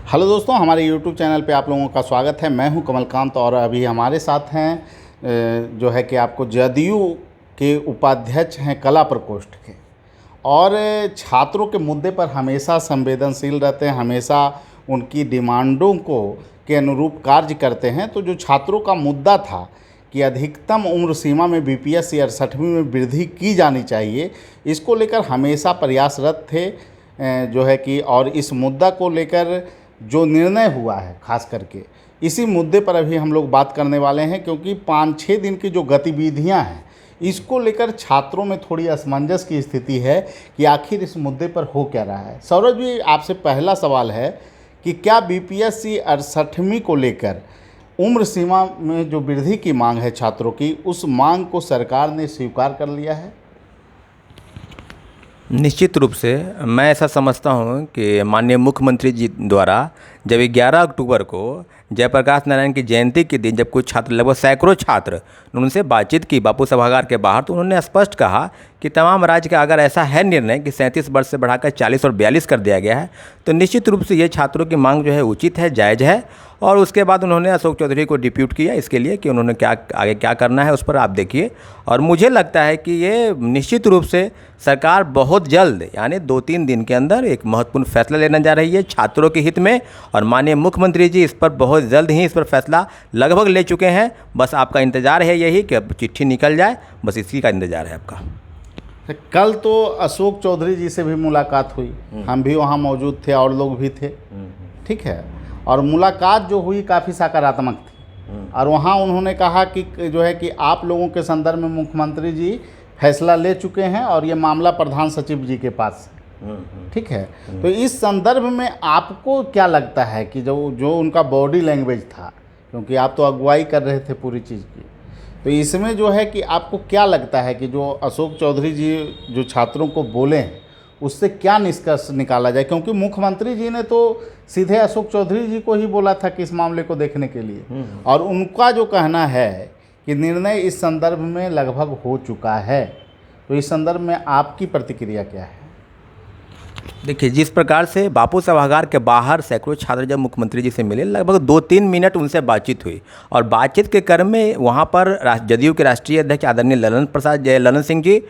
Hello दोस्तों, हमारे YouTube channel पे आप लोगों का स्वागत है। मैं हूं कमलकांत और अभी हमारे साथ हैं जो है कि आपको जदयू के उपाध्यक्ष हैं कला प्रकोष्ठ के, और छात्रों के मुद्दे पर हमेशा संवेदनशील रहते हैं, हमेशा उनकी डिमांडों को के अनुरूप कार्य करते हैं। तो जो छात्रों का मुद्दा था कि अधिकतम उम्र सीमा में बीपीएससी 68वीं में वृद्धि की जानी चाहिए, इसको लेकर हमेशा प्रयासरत थे जो है कि, और इस मुद्दा को लेकर जो निर्णय हुआ है खास करके इसी मुद्दे पर अभी हम लोग बात करने वाले हैं, क्योंकि 5-6 दिन की जो गतिविधियां हैं इसको लेकर छात्रों में थोड़ी असमंजस की स्थिति है कि आखिर इस मुद्दे पर हो क्या रहा है। सौरभ जी, आपसे पहला सवाल है कि क्या बीपीएससी 68वीं को लेकर उम्र सीमा में जो वृद्धि की मांग है छात्रों की, उस मांग को सरकार ने स्वीकार कर लिया है? निश्चित रूप से मैं ऐसा समझता हूं कि माननीय मुख्यमंत्री जी द्वारा जब 11 अक्टूबर को जयप्रकाश नारायण की जयंती के दिन जब कुछ छात्र, लगभग सैकड़ों छात्र, उनसे बातचीत की बापू सभागार के बाहर, तो उन्होंने स्पष्ट कहा कि तमाम राज्य का अगर ऐसा है निर्णय कि 37 वर्ष से बढ़ाकर 40 और 42 कर दिया गया है, तो निश्चित रूप से ये छात्रों की मांग जो है उचित है, जायज़ है। और उसके बाद उन्होंने अशोक चौधरी को डिप्यूट किया इसके लिए कि उन्होंने आगे क्या करना है उस पर आप देखिए। और मुझे लगता है कि ये निश्चित रूप से सरकार बहुत जल्द, यानी 2-3 दिन के अंदर एक महत्वपूर्ण फैसला लेने जा रही है छात्रों के हित में, और माननीय मुख्यमंत्री जी इस पर बहुत जल्द ही इस पर फैसला लगभग ले चुके हैं। बस आपका इंतज़ार है यही कि अब चिट्ठी निकल जाए, बस इसी का इंतज़ार है आपका। कल तो अशोक चौधरी जी से भी मुलाकात हुई, हम भी वहाँ मौजूद थे और लोग भी थे, ठीक है, और मुलाकात जो हुई काफ़ी सकारात्मक थी। और वहाँ उन्होंने कहा कि जो है कि आप लोगों के संदर्भ में मुख्यमंत्री जी फैसला ले चुके हैं और ये मामला प्रधान सचिव जी के पास है, ठीक है। तो इस संदर्भ में आपको क्या लगता है कि जो उनका बॉडी लैंग्वेज था, क्योंकि आप तो अगुवाई कर रहे थे पूरी चीज़ की, तो इसमें जो है कि आपको क्या लगता है कि जो अशोक चौधरी जी जो छात्रों को बोले हैं उससे क्या निष्कर्ष निकाला जाए? क्योंकि मुख्यमंत्री जी ने तो सीधे अशोक चौधरी जी को ही बोला था कि इस मामले को देखने के लिए, और उनका जो कहना है कि निर्णय इस संदर्भ में लगभग हो चुका है। तो इस संदर्भ में आपकी प्रतिक्रिया क्या है? देखिए, जिस प्रकार से बापू सभागार के बाहर सैकड़ों छात्र जब मुख्यमंत्री जी से मिले, लगभग 2-3 मिनट उनसे बातचीत हुई, और बातचीत के क्रम में वहाँ पर जदयू के राष्ट्रीय अध्यक्ष आदरणीय ललन सिंह जी,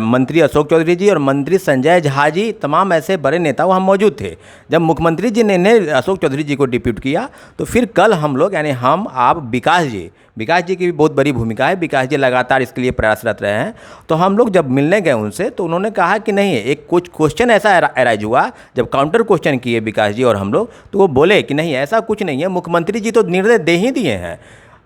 मंत्री अशोक चौधरी जी और मंत्री संजय झा जी, तमाम ऐसे बड़े नेता वहाँ मौजूद थे। जब मुख्यमंत्री जी ने इन्हें अशोक चौधरी जी को डिप्यूट किया, तो फिर कल हम लोग, यानी हम, आप, विकास जी की भी बहुत बड़ी भूमिका है, विकास जी लगातार इसके लिए प्रयासरत रहे हैं। तो हम लोग जब मिलने गए उनसे, तो उन्होंने कहा कि नहीं, एक कुछ क्वेश्चन ऐसा अराइज हुआ, जब काउंटर क्वेश्चन किए विकास जी और हम लोग, तो वो बोले कि नहीं, ऐसा कुछ नहीं है, मुख्यमंत्री जी तो निर्णय दे ही दिए हैं।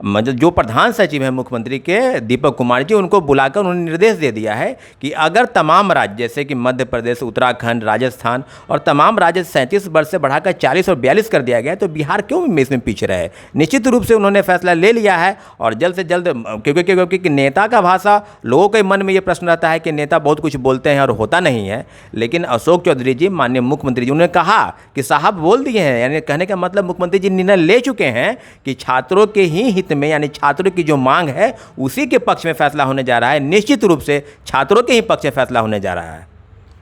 मतलब जो प्रधान सचिव हैं मुख्यमंत्री के, दीपक कुमार जी, उनको बुलाकर उन्होंने निर्देश दे दिया है कि अगर तमाम राज्य, जैसे कि मध्य प्रदेश, उत्तराखंड, राजस्थान और तमाम राज्य 37 वर्ष से बढ़ाकर 40 और 42 कर दिया गया है, तो बिहार क्यों इसमें पीछे रहे? निश्चित रूप से उन्होंने फैसला ले लिया है, और जल्द से जल्द, क्योंकि नेता का भाषा, लोगों के मन में ये प्रश्न रहता है कि नेता बहुत कुछ बोलते हैं और होता नहीं है, लेकिन अशोक चौधरी जी, माननीय मुख्यमंत्री जी, उन्होंने कहा कि साहब बोल दिए हैं, यानी कहने का मतलब मुख्यमंत्री जी निर्णय ले चुके हैं कि छात्रों के ही हित में, यानी छात्रों की जो मांग है उसी के पक्ष में फैसला होने जा रहा है। निश्चित रूप से छात्रों के ही पक्ष में फैसला होने जा रहा है।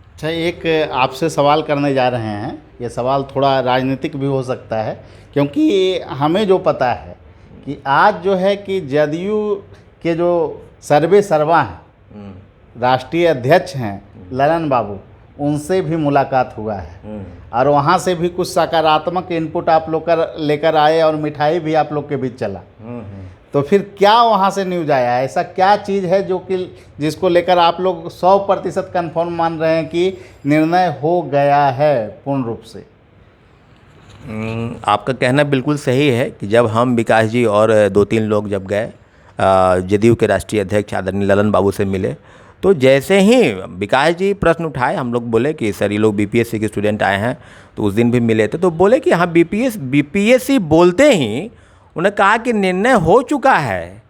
अच्छा, एक आपसे सवाल करने जा रहे हैं, ये सवाल थोड़ा राजनीतिक भी हो सकता है, क्योंकि हमें जो पता है कि आज जो है कि जदयू के जो सर्वे सर्वा हैं, राष्ट्रीय अध्यक्ष हैं ललन बाबू, उनसे भी मुलाकात हुआ है, और वहाँ से भी कुछ सकारात्मक इनपुट आप लोग लेकर आए, और मिठाई भी आप लोग के बीच चला। तो फिर क्या वहाँ से न्यूज आया है? ऐसा क्या चीज़ है जो कि जिसको लेकर आप लोग 100% कन्फर्म मान रहे हैं कि निर्णय हो गया है पूर्ण रूप से? आपका कहना बिल्कुल सही है कि जब हम विकास जी और 2-3 लोग जब गए जदयू के राष्ट्रीय अध्यक्ष आदरणीय ललन बाबू से मिले, तो जैसे ही विकास जी प्रश्न उठाए, हम लोग बोले कि सर ये लोग बीपीएससी के स्टूडेंट आए हैं, तो उस दिन भी मिले थे, तो बोले कि हाँ, बीपीएससी बोलते ही उन्हें कहा कि निर्णय हो चुका है,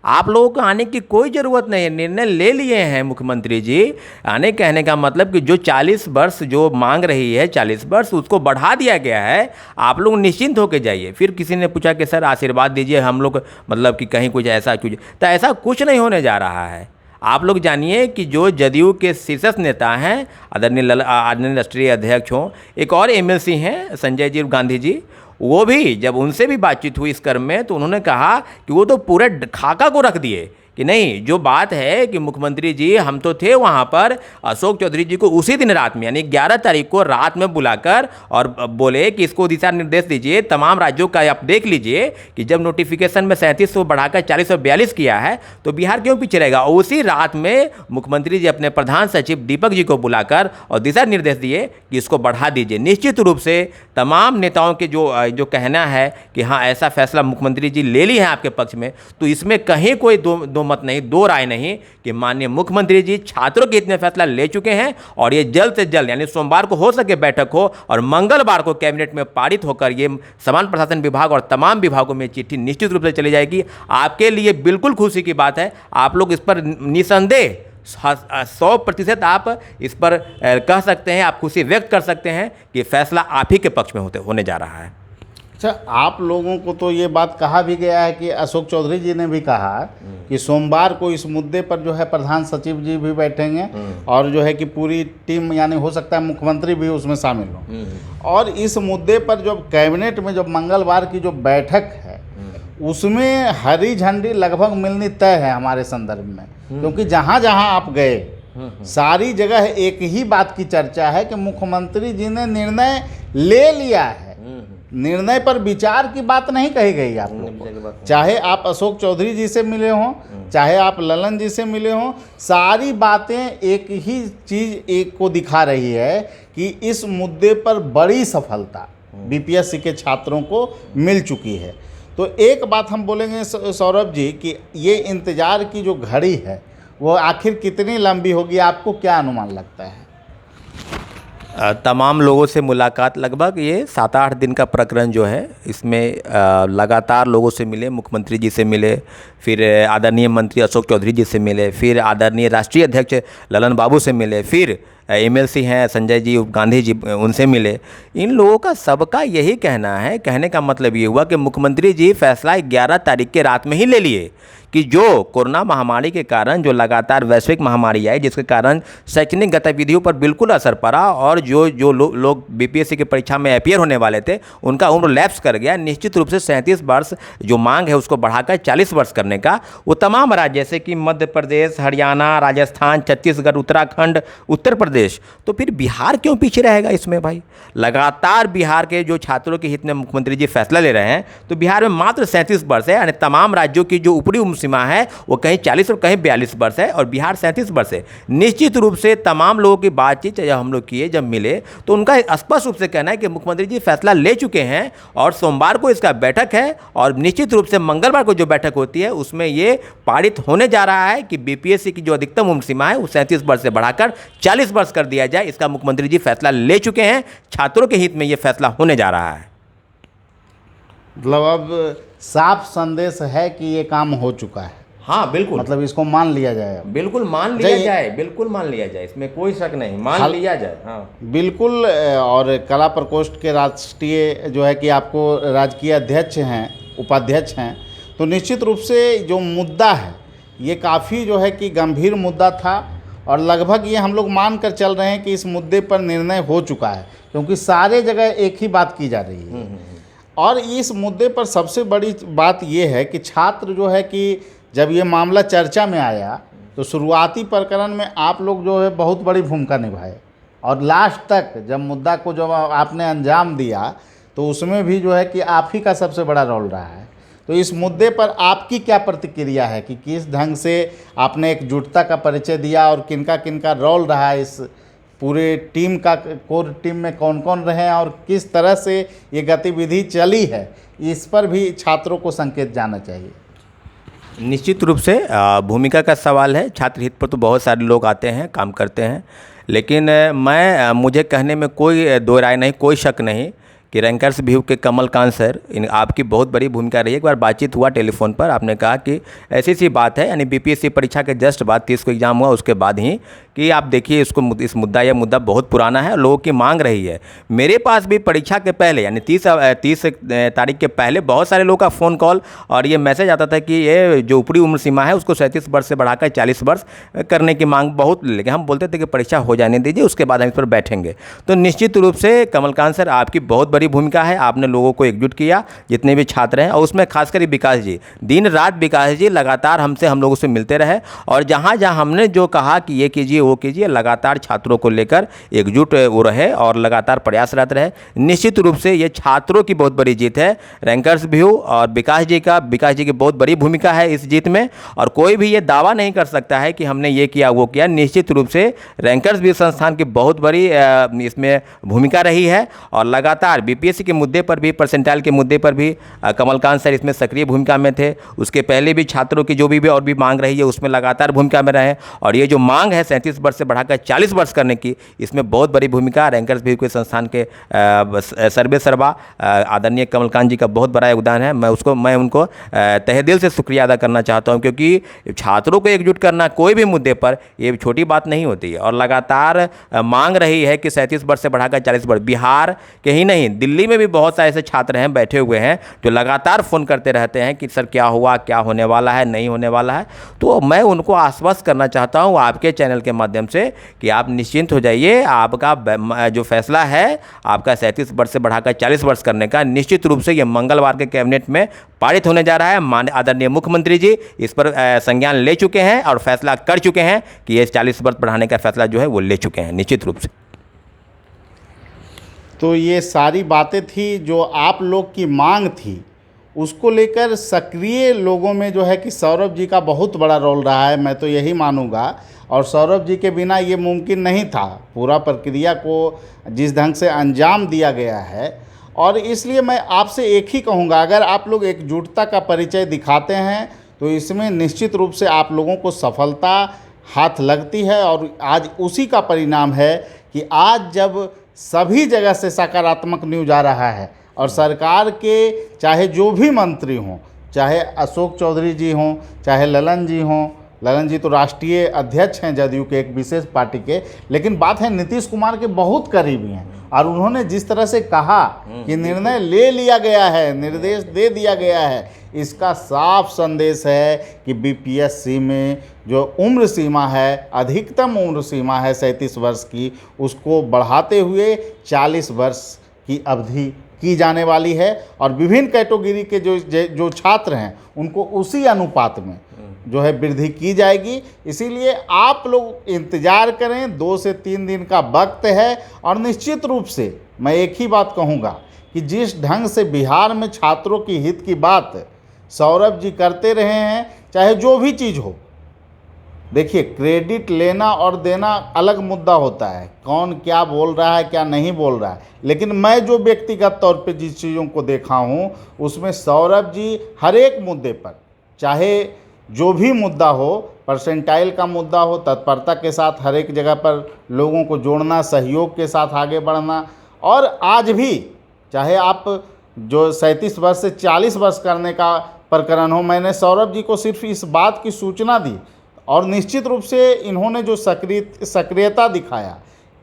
आप लोगों को आने की कोई ज़रूरत नहीं है, निर्णय ले लिए हैं मुख्यमंत्री जी। आने कहने का मतलब कि जो 40 वर्ष जो मांग रही है, 40 वर्ष, उसको बढ़ा दिया गया है, आप लोग निश्चिंत होकर जाइए। फिर किसी ने पूछा कि सर आशीर्वाद दीजिए हम लोग, मतलब कि कहीं कुछ ऐसा कुछ, तो ऐसा कुछ नहीं होने जा रहा है। आप लोग जानिए कि जो जदयू के शीर्षस्थ नेता हैं, आदरणीय राष्ट्रीय अध्यक्ष हों, एक और एमएलसी हैं संजय जी गांधी जी, वो भी जब उनसे भी बातचीत हुई इस क्रम में तो उन्होंने कहा कि वो तो पूरे खाका को रख दिए कि नहीं, जो बात है कि मुख्यमंत्री जी हम तो थे वहाँ पर, अशोक चौधरी जी को उसी दिन रात में यानी 11 तारीख को रात में बुलाकर और बोले कि इसको दिशा निर्देश दीजिए तमाम राज्यों का। आप देख लीजिए कि जब नोटिफिकेशन में 3700 बढ़ाकर 4042 किया है तो बिहार क्यों पीछे रहेगा। और उसी रात में मुख्यमंत्री जी अपने प्रधान सचिव दीपक जी को बुलाकर और दिशा निर्देश दिए कि इसको बढ़ा दीजिए। निश्चित रूप से तमाम नेताओं के जो कहना है कि हाँ ऐसा फैसला मुख्यमंत्री जी ले ली है आपके पक्ष में, तो इसमें कहीं कोई दो मत नहीं, दो राय नहीं कि माननीय मुख्यमंत्री जी छात्रों के हित में फैसला ले चुके हैं और ये जल्द से जल्द यानी सोमवार को हो सके बैठक हो और मंगलवार को कैबिनेट में पारित होकर ये समान प्रशासन विभाग और तमाम विभागों में चिट्ठी निश्चित रूप से चली जाएगी। आपके लिए बिल्कुल खुशी की बात है, आप लोग इस पर निसंदेह 100% आप इस पर कह सकते हैं, आप खुशी व्यक्त कर सकते हैं कि फैसला आप ही के पक्ष में होने जा रहा है। अच्छा, आप लोगों को तो ये बात कहा भी गया है कि अशोक चौधरी जी ने भी कहा कि सोमवार को इस मुद्दे पर जो है प्रधान सचिव जी भी बैठेंगे और जो है कि पूरी टीम यानी हो सकता है मुख्यमंत्री भी उसमें शामिल हो, और इस मुद्दे पर जब कैबिनेट में जब मंगलवार की जो बैठक है उसमें हरी झंडी लगभग मिलनी तय है हमारे संदर्भ में, क्योंकि जहाँ जहाँ आप गए सारी जगह एक ही बात की चर्चा है कि मुख्यमंत्री जी ने निर्णय ले लिया है। निर्णय पर विचार की बात नहीं कही गई आप लोग को, चाहे आप अशोक चौधरी जी से मिले हों, चाहे आप ललन जी से मिले हों, सारी बातें एक ही चीज़ एक को दिखा रही है कि इस मुद्दे पर बड़ी सफलता बीपीएससी के छात्रों को मिल चुकी है। तो एक बात हम बोलेंगे सौरभ जी कि ये इंतज़ार की जो घड़ी है वो आखिर कितनी लंबी होगी, आपको क्या अनुमान लगता है? तमाम लोगों से मुलाकात, लगभग ये 7-8 दिन का प्रकरण जो है इसमें लगातार लोगों से मिले, मुख्यमंत्री जी से मिले, फिर आदरणीय मंत्री अशोक चौधरी जी से मिले, फिर आदरणीय राष्ट्रीय अध्यक्ष ललन बाबू से मिले, फिर एमएलसी हैं संजय जी गांधी जी उनसे मिले। इन लोगों का सबका यही कहना है, कहने का मतलब ये हुआ कि मुख्यमंत्री जी फैसला 11 तारीख के रात में ही ले लिए कि जो कोरोना महामारी के कारण जो लगातार वैश्विक महामारी आई जिसके कारण शैक्षणिक गतिविधियों पर बिल्कुल असर पड़ा और जो लोग बीपीएससी की परीक्षा में अपीयर होने वाले थे उनका उम्र लैप्स कर गया। निश्चित रूप से 37 वर्ष जो मांग है उसको बढ़ाकर 40 वर्ष करने का वो तमाम राज्य जैसे कि मध्य प्रदेश, हरियाणा, राजस्थान, छत्तीसगढ़, उत्तराखंड, उत्तर प्रदेश, तो फिर बिहार क्यों पीछे रहेगा इसमें भाई? लगातार बिहार के जो छात्रों के हित में मुख्यमंत्री जी फैसला ले रहे हैं तो बिहार में मात्र 37 वर्ष है, यानी तमाम राज्यों की जो ऊपरी सीमा है वो कहीं 40 और कहीं 42 वर्ष है और बिहार 37 वर्ष है। निश्चित रूप से तमाम लोगों की बातचीत जब हम लोग किए, जब मिले, तो उनका स्पष्ट रूप से कहना है कि मुख्यमंत्री जी फैसला ले चुके हैं और सोमवार को इसका बैठक है और निश्चित रूप से मंगलवार को जो बैठक होती है उसमें ये पारित होने जा रहा है कि बीपीएससी की जो अधिकतम उम्र सीमा है वो 37 वर्ष से बढ़ाकर 40 वर्ष कर दिया जाए। इसका मुख्यमंत्री जी फैसला ले चुके हैं, छात्रों के हित में ये फैसला होने जा रहा है। मतलब अब साफ संदेश है कि ये काम हो चुका है। हाँ बिल्कुल, मतलब इसको मान लिया जाए, बिल्कुल मान लिया जाए, बिल्कुल मान लिया जाए, इसमें कोई शक नहीं, मान लिया जाए। हाँ बिल्कुल। और कला प्रकोष्ठ के राष्ट्रीय जो है कि आपको राजकीय अध्यक्ष हैं, उपाध्यक्ष हैं, तो निश्चित रूप से जो मुद्दा है ये काफ़ी जो है कि गंभीर मुद्दा था और लगभग ये हम लोग मान कर चल रहे हैं कि इस मुद्दे पर निर्णय हो चुका है, क्योंकि सारे जगह एक ही बात की जा रही है। और इस मुद्दे पर सबसे बड़ी बात ये है कि छात्र जो है कि जब ये मामला चर्चा में आया तो शुरुआती प्रकरण में आप लोग जो है बहुत बड़ी भूमिका निभाए और लास्ट तक जब मुद्दा को जब आपने अंजाम दिया तो उसमें भी जो है कि आप ही का सबसे बड़ा रोल रहा है। तो इस मुद्दे पर आपकी क्या प्रतिक्रिया है कि किस ढंग से आपने एकजुटता का परिचय दिया और किनका किनका रोल रहा है, इस पूरे टीम का, कोर टीम में कौन कौन रहे हैं और किस तरह से ये गतिविधि चली है, इस पर भी छात्रों को संकेत जाना चाहिए। निश्चित रूप से भूमिका का सवाल है। छात्र हित पर तो बहुत सारे लोग आते हैं, काम करते हैं, लेकिन मुझे कहने में कोई दो राय नहीं, कोई शक नहीं कि रैंकर्स व्यू के कमलकांत सर, आपकी बहुत बड़ी भूमिका रही है। एक बार बातचीत हुआ टेलीफोन पर, आपने कहा कि ऐसी सी बात है, यानी बीपीएससी परीक्षा के जस्ट बाद 30 को एग्ज़ाम हुआ, उसके बाद ही कि आप देखिए इसको, इस मुद्दा, यह मुद्दा बहुत पुराना है, लोगों की मांग रही है। मेरे पास भी परीक्षा के पहले, यानी 30 तारीख के पहले बहुत सारे लोगों का फ़ोन कॉल और ये मैसेज आता था कि ये जो ऊपरी उम्र सीमा है उसको 37 वर्ष से बढ़ाकर 40 वर्ष करने की मांग बहुत, लेकिन हम बोलते थे कि परीक्षा हो जाने दीजिए, उसके बाद हम इस पर बैठेंगे। तो निश्चित रूप से कमलकांत सर, आपकी बहुत बड़ी भूमिका है। आपने लोगों को एकजुट किया, जितने भी छात्र हैं, और उसमें खासकर विकास जी, दिन रात विकास जी लगातार हम लोगों से मिलते रहे, और जहाँ जहाँ हमने जो कहा कि ये कीजिए वो कीजिए, लगातार छात्रों को लेकर एकजुट वो रहे और लगातार प्रयासरत रहे। निश्चित रूप से ये छात्रों की बहुत बड़ी जीत है। रैंकर्स व्यू और विकास जी की बहुत बड़ी भूमिका है इस जीत में, और कोई भी ये दावा नहीं कर सकता है कि हमने ये किया वो किया। निश्चित रूप से रैंकर्स व्यू संस्थान की बहुत बड़ी इसमें भूमिका रही है, और लगातार बीपीएससी के मुद्दे पर भी, परसेंटाइल के मुद्दे पर भी कमलकांत सर इसमें सक्रिय भूमिका में थे। उसके पहले भी छात्रों की जो भी और भी मांग रही है उसमें लगातार भूमिका में रहे, और ये जो मांग है 37 वर्ष से बढ़ाकर 40 वर्ष करने की, इसमें बहुत बड़ी भूमिका रैंकर्स व्यू के संस्थान के सर्वे सर्वा आदरणीय कमलकांत जी का बहुत बड़ा योगदान है। मैं उनको तहे दिल से शुक्रिया अदा करना चाहता हूं, क्योंकि छात्रों को एकजुट करना कोई भी मुद्दे पर ये छोटी बात नहीं होती है, और लगातार मांग रही है कि 37 वर्ष से बढ़ाकर 40 वर्ष। बिहार के ही नहीं, दिल्ली में भी बहुत सारे ऐसे छात्र हैं, बैठे हुए हैं, जो लगातार फ़ोन करते रहते हैं कि सर क्या हुआ, क्या होने वाला है, नहीं होने वाला है। तो मैं उनको आश्वस्त करना चाहता हूँ आपके चैनल के माध्यम से कि आप निश्चिंत हो जाइए, आपका जो फैसला है आपका 37 वर्ष से बढ़ाकर 40 वर्ष करने का, निश्चित रूप से ये मंगलवार के कैबिनेट में पारित होने जा रहा है। माननीय आदरणीय मुख्यमंत्री जी इस पर संज्ञान ले चुके हैं और फैसला कर चुके हैं कि ये 40 वर्ष बढ़ाने का फैसला जो है वो ले चुके हैं निश्चित रूप से। तो ये सारी बातें थी जो आप लोग की मांग थी, उसको लेकर सक्रिय लोगों में जो है कि सौरभ जी का बहुत बड़ा रोल रहा है, मैं तो यही मानूंगा। और सौरभ जी के बिना ये मुमकिन नहीं था, पूरा प्रक्रिया को जिस ढंग से अंजाम दिया गया है। और इसलिए मैं आपसे एक ही कहूँगा, अगर आप लोग एकजुटता का परिचय दिखाते हैं तो इसमें निश्चित रूप से आप लोगों को सफलता हाथ लगती है। और आज उसी का परिणाम है कि आज जब सभी जगह से सकारात्मक न्यूज़ आ रहा है, और सरकार के चाहे जो भी मंत्री हों, चाहे अशोक चौधरी जी हों, चाहे ललन जी हों, ललन जी तो राष्ट्रीय अध्यक्ष हैं जदयू के, एक विशेष पार्टी के, लेकिन बात है नीतीश कुमार के बहुत करीबी हैं, और उन्होंने जिस तरह से कहा कि निर्णय ले लिया गया है, निर्देश दे दिया गया है, इसका साफ संदेश है कि बीपीएससी में जो उम्र सीमा है, अधिकतम उम्र सीमा है 37 वर्ष की, उसको बढ़ाते हुए 40 वर्ष की अवधि की जाने वाली है। और विभिन्न कैटेगरी के जो छात्र हैं उनको उसी अनुपात में जो है वृद्धि की जाएगी। इसीलिए आप लोग इंतज़ार करें, 2 से 3 दिन का वक्त है। और निश्चित रूप से मैं एक ही बात कहूँगा कि जिस ढंग से बिहार में छात्रों की हित की बात सौरभ जी करते रहे हैं, चाहे जो भी चीज़ हो, देखिए क्रेडिट लेना और देना अलग मुद्दा होता है, कौन क्या बोल रहा है क्या नहीं बोल रहा है, लेकिन मैं जो व्यक्तिगत तौर पे जिस चीज़ों को देखा हूँ उसमें सौरभ जी हर एक मुद्दे पर, चाहे जो भी मुद्दा हो, परसेंटाइल का मुद्दा हो, तत्परता के साथ हर एक जगह पर लोगों को जोड़ना, सहयोग के साथ आगे बढ़ना। और आज भी चाहे आप जो 37 वर्ष से 40 वर्ष करने का प्रकरण हो, मैंने सौरभ जी को सिर्फ इस बात की सूचना दी, और निश्चित रूप से इन्होंने जो सक्रियता दिखाया,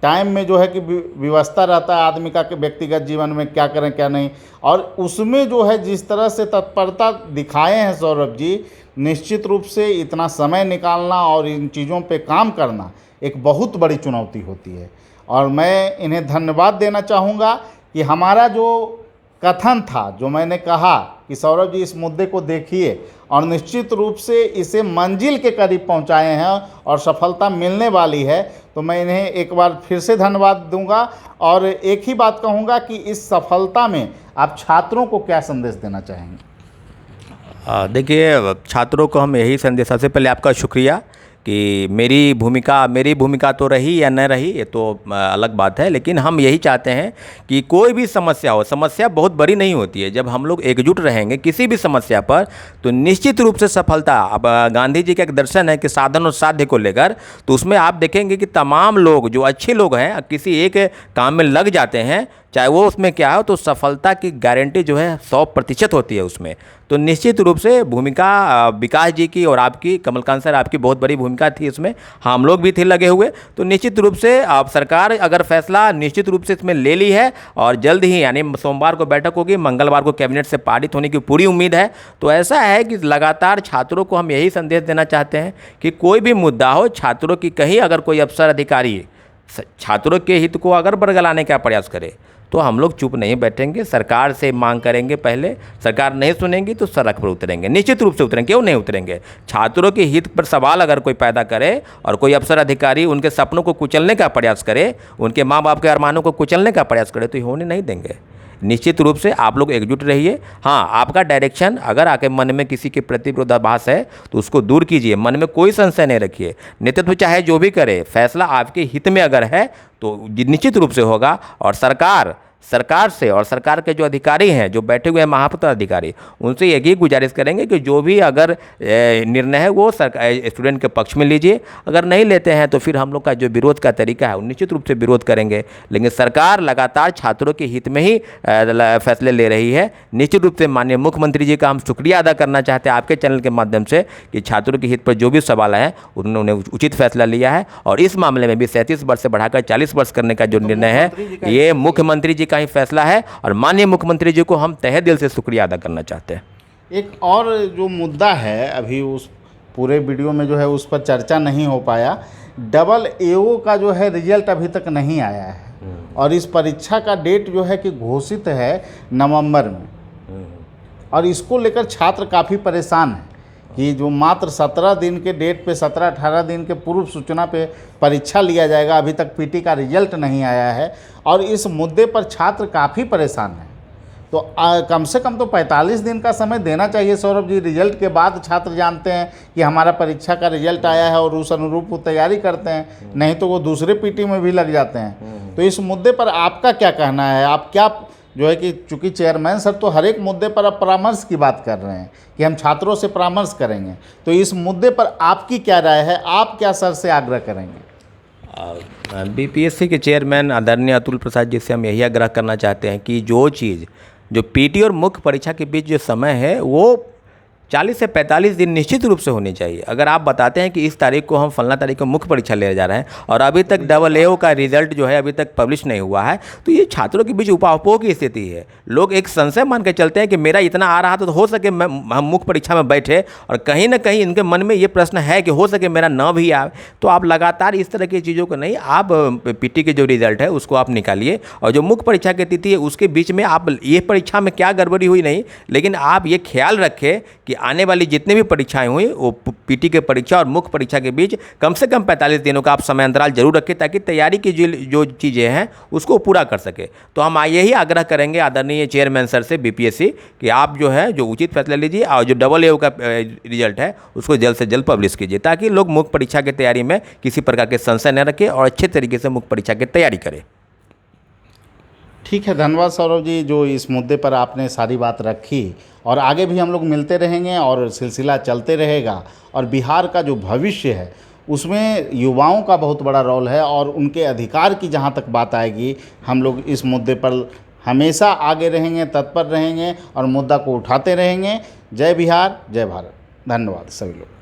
टाइम में जो है कि व्यवस्था रहता है आदमी का कि व्यक्तिगत जीवन में क्या करें क्या नहीं, और उसमें जो है जिस तरह से तत्परता दिखाए हैं सौरभ जी, निश्चित रूप से इतना समय निकालना और इन चीज़ों पे काम करना एक बहुत बड़ी चुनौती होती है। और मैं इन्हें धन्यवाद देना चाहूँगा कि हमारा जो कथन था, जो मैंने कहा कि सौरभ जी इस मुद्दे को देखिए और निश्चित रूप से इसे मंजिल के करीब पहुंचाए हैं और सफलता मिलने वाली है, तो मैं इन्हें एक बार फिर से धन्यवाद दूंगा। और एक ही बात कहूंगा कि इस सफलता में आप छात्रों को क्या संदेश देना चाहेंगे? देखिए, छात्रों को हम यही संदेश, सबसे पहले आपका शुक्रिया कि मेरी भूमिका तो रही या न रही ये तो अलग बात है, लेकिन हम यही चाहते हैं कि कोई भी समस्या हो, समस्या बहुत बड़ी नहीं होती है, जब हम लोग एकजुट रहेंगे किसी भी समस्या पर तो निश्चित रूप से सफलता। अब गांधी जी का एक दर्शन है कि साधन और साध्य को लेकर, तो उसमें आप देखेंगे कि तमाम लोग जो अच्छे लोग हैं किसी एक काम में लग जाते हैं चाहे वो उसमें क्या हो, तो सफलता की गारंटी जो है 100% होती है उसमें। तो निश्चित रूप से भूमिका विकास जी की और आपकी, कमलकांत सर, आपकी बहुत बड़ी भूमिका थी इसमें, हम लोग भी थे लगे हुए। तो निश्चित रूप से आप सरकार अगर फैसला निश्चित रूप से इसमें ले ली है और जल्द ही यानी सोमवार को बैठक होगी, मंगलवार को कैबिनेट से पारित होने की पूरी उम्मीद है। तो ऐसा है कि लगातार छात्रों को हम यही संदेश देना चाहते हैं कि कोई भी मुद्दा हो, छात्रों की कहीं अगर कोई अफसर अधिकारी छात्रों के हित को अगर बरगलाने का प्रयास करे तो हम लोग चुप नहीं बैठेंगे, सरकार से मांग करेंगे। पहले सरकार नहीं सुनेंगी तो सड़क पर उतरेंगे, निश्चित रूप से उतरेंगे। क्यों नहीं उतरेंगे? छात्रों के हित पर सवाल अगर कोई पैदा करे और कोई अफसर अधिकारी उनके सपनों को कुचलने का प्रयास करे, उनके माँ बाप के अरमानों को कुचलने का प्रयास करे, तो ये होने नहीं देंगे। निश्चित रूप से आप लोग एकजुट रहिए। हाँ, आपका डायरेक्शन अगर आके मन में किसी के प्रति विरोधाभास है तो उसको दूर कीजिए, मन में कोई संशय नहीं रखिए। नेतृत्व चाहे जो भी करे, फैसला आपके हित में अगर है तो निश्चित रूप से होगा। और सरकार से और सरकार के जो अधिकारी हैं, जो बैठे हुए हैं महापत्र अधिकारी, उनसे एक ही गुजारिश करेंगे कि जो भी अगर निर्णय है वो स्टूडेंट के पक्ष में लीजिए। अगर नहीं लेते हैं तो फिर हम लोग का जो विरोध का तरीका है वो निश्चित रूप से विरोध करेंगे। लेकिन सरकार लगातार छात्रों के हित में ही फैसले ले रही है। निश्चित रूप से माननीय मुख्यमंत्री जी का हम शुक्रिया अदा करना चाहते हैं आपके चैनल के माध्यम से कि छात्रों के हित पर जो भी सवाल हैं उन्होंने उचित फैसला लिया है। और इस मामले में भी 37 वर्ष से बढ़ाकर 40 वर्ष करने का जो निर्णय है, ये मुख्यमंत्री जी का ही फैसला है और माननीय मुख्यमंत्री जी को हम तहे दिल से शुक्रिया अदा करना चाहते हैं। एक और जो मुद्दा है, अभी उस पूरे वीडियो में जो है उस पर चर्चा नहीं हो पाया, डबल AO का जो है रिजल्ट अभी तक नहीं आया है और इस परीक्षा का डेट जो है कि घोषित है नवंबर में। और इसको लेकर छात्र काफ़ी परेशान हैं कि जो मात्र 17 दिन के डेट पे, 17-18 दिन के पूर्व सूचना पे परीक्षा लिया जाएगा, अभी तक PT का रिजल्ट नहीं आया है और इस मुद्दे पर छात्र काफ़ी परेशान हैं। तो कम से कम तो 45 दिन का समय देना चाहिए सौरभ जी। रिजल्ट के बाद छात्र जानते हैं कि हमारा परीक्षा का रिजल्ट आया है और उस अनुरूप वो तैयारी करते हैं, नहीं तो वो दूसरे PT में भी लग जाते हैं। तो इस मुद्दे पर आपका क्या कहना है? आप क्या जो है कि चूँकि चेयरमैन सर तो हर एक मुद्दे पर अब परामर्श की बात कर रहे हैं कि हम छात्रों से परामर्श करेंगे, तो इस मुद्दे पर आपकी क्या राय है? आप क्या सर से आग्रह करेंगे? BPSC के चेयरमैन आदरणीय अतुल प्रसाद जी से हम यही आग्रह करना चाहते हैं कि जो चीज़ जो PT और मुख्य परीक्षा के बीच जो समय है वो 40 से 45 दिन निश्चित रूप से होनी चाहिए। अगर आप बताते हैं कि इस तारीख को हम फलना तारीख को मुख्य परीक्षा ले जा रहे हैं और अभी तक डबल AO का रिजल्ट जो है अभी तक पब्लिश नहीं हुआ है, तो ये छात्रों के बीच उपापोह की स्थिति है। लोग एक संशय मान के चलते हैं कि मेरा इतना आ रहा तो हो सके हम मुख्य परीक्षा में बैठे, और कहीं ना कहीं इनके मन में ये प्रश्न है कि हो सके मेरा न भी आए। तो आप लगातार इस तरह की चीज़ों को नहीं, आप PT के जो रिजल्ट है उसको आप निकालिए और जो मुख्य परीक्षा की तिथि है उसके बीच में आप ये परीक्षा में क्या गड़बड़ी हुई नहीं, लेकिन आप ये ख्याल रखें कि आने वाली जितने भी परीक्षाएं हुई वो PT के परीक्षा और मुख्य परीक्षा के बीच कम से कम 45 दिनों का आप समय अंतराल जरूर रखें ताकि तैयारी की जो चीज़ें हैं उसको पूरा कर सके। तो हम यही आग्रह करेंगे आदरणीय चेयरमैन सर से BPSC कि आप जो है जो उचित फैसला लीजिए और जो डबल AO का रिजल्ट है उसको जल्द से जल्द पब्लिश कीजिए ताकि लोग मुख्य परीक्षा की तैयारी में किसी प्रकार के संशय न रखें और अच्छे तरीके से मुख्य परीक्षा की तैयारी करें। ठीक है, धन्यवाद सौरभ जी, जो इस मुद्दे पर आपने सारी बात रखी और आगे भी हम लोग मिलते रहेंगे और सिलसिला चलते रहेगा। और बिहार का जो भविष्य है उसमें युवाओं का बहुत बड़ा रोल है और उनके अधिकार की जहाँ तक बात आएगी, हम लोग इस मुद्दे पर हमेशा आगे रहेंगे, तत्पर रहेंगे और मुद्दा को उठाते रहेंगे। जय बिहार, जय भारत। धन्यवाद सभी लोग।